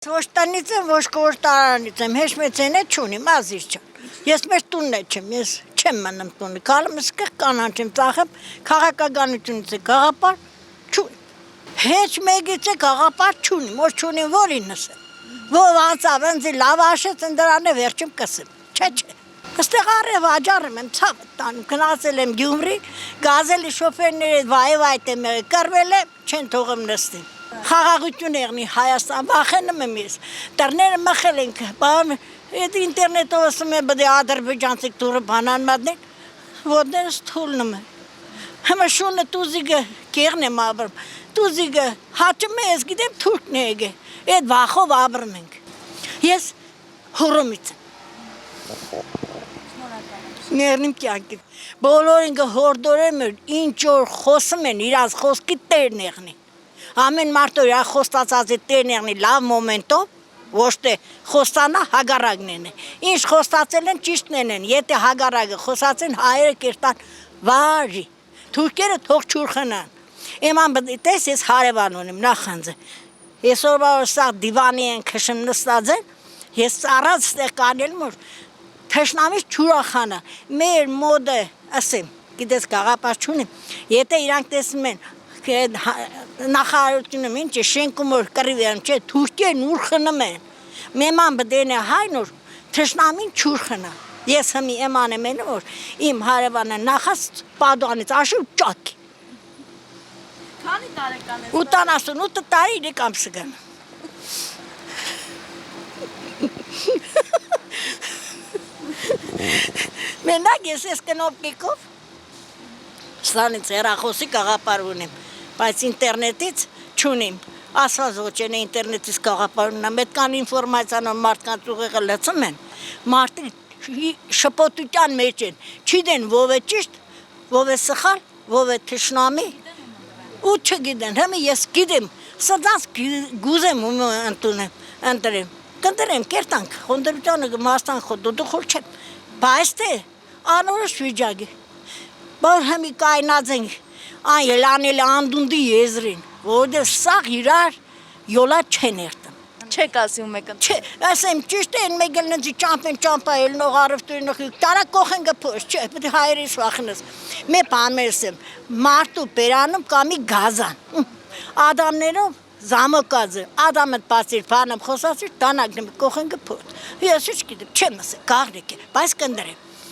Ոչ տնից եմ, ոչ կորտարանից եմ, հեչ մեծ են է չունիմ, ազիր չեմ, ես մեր տունն է չեմ, ես չեմ մնում տունի, կալում սկեղ կանանչ եմ ծախեմ, քաղաքականությունից է գաղապար չունիմ, հեչ մեկից է գաղապար չունիմ, որ չունիմ որինս եմ, որ անցավ ընձի լավ աշեց ընդրան է վերջում կսեմ, չէ, Աստեղ արև աջարում եմ ցավը տանում, գնացել եմ Գյումրի, գազելի շոֆերների վայ եմ կրվել եմ, չեն թողում նստին։ Խաղաղություն եղնի Հայաստան, վախենում եմ ես, դռները մխել ենք, այդ ինտերնետով ասում եմ բդե ադրբեջանցիք դուրը բանան մատնին, ոտներս թուլնում եմ, հմը շունը տուզիգը կեղն եմ աբրում, տուզիգը հաճում է ես գիտեմ թուրքն է եգե, այդ վախով աբրում ենք, ես հորոմից եմ, ներնիմ կյանքիվ, բոլորին կհորդորեմ էր, ինչ որ խոսում են, իրաց խոսքի տերն եղնի, ամեն մարդը իր խոստացած է տերն եղնի լավ մոմենտով, ոչ թե խոստանա հագարագնեն է, ինչ խոստացել են ճիշտն են, եթե հագարագը խոսացեն հայերը կերտան վարի, թուրքերը թող չուրխնան, իման բտես ես հարևան ունիմ, նախանձը, եսօրվա որ սաղ դիվանի են քշում նստած են, ես ծառած ստեղ կանել մոր, թշնամից չուրախանա, մեր մոդը, ասեմ, գիտես գաղապար չունիմ, եթե իրանք տեսնում են, նախարարությունում ինչ է, շենքում որ կռիվ եմ, չէ, թուրքերն ուր խնում են, մեման բդեն է հայն որ թշնամին չուր խնա, ես հմի էման եմ են որ, իմ հարևանը նախաց պադուանից աշու ճակի։ Քանի տարեկան ես։ 88 տարի իրեք ամսգան։ Մենակ ես կնոպկիկով սանից հեռախոսի գաղապար ունիմ, բայց ինտերնետից չունիմ, ասված ոչ են ինտերնետից գաղապար ունիմ, պետքան ինվորմացիան մարդկանց ուղեղը լծում են, մարդիկ շպոտության մեջ են, չիդեն ով է ճիշտ, ով է սխալ, ով է թշնամի, ու չգիտեն, հմի ես գիտեմ, սրտանց գուզեմ ու ընտրեմ, կընտրեմ, կերտանք, խոնդրությանը մաստան խոդոդու խոր չեմ, բայց թե անորոշ վիճակ է, որ հմի կայնած ենք, այն ելանել անդունդի եզրին, որդև սաղ իրար յոլա չեն երտում։ Չեք ասում եք ընտրում։ Չէ, ասեմ ճիշտ է, մեկ էլ նձի ճամպա ելնող արվտուրի նոխի, տարա կոխեն գպոս, չէ, պետք է հայերիս վախնս, մե պամերս եմ, մարդու պերանում կամի գազան, ադամներով զամոկազը, ադամըտ պացիր, պանեմ խոսացիր, տանագնեմ, կոխեն գպոս, ես ինչ գիտեմ, չեմ ասեմ, գաղնիկ է, բայց կնդրեմ։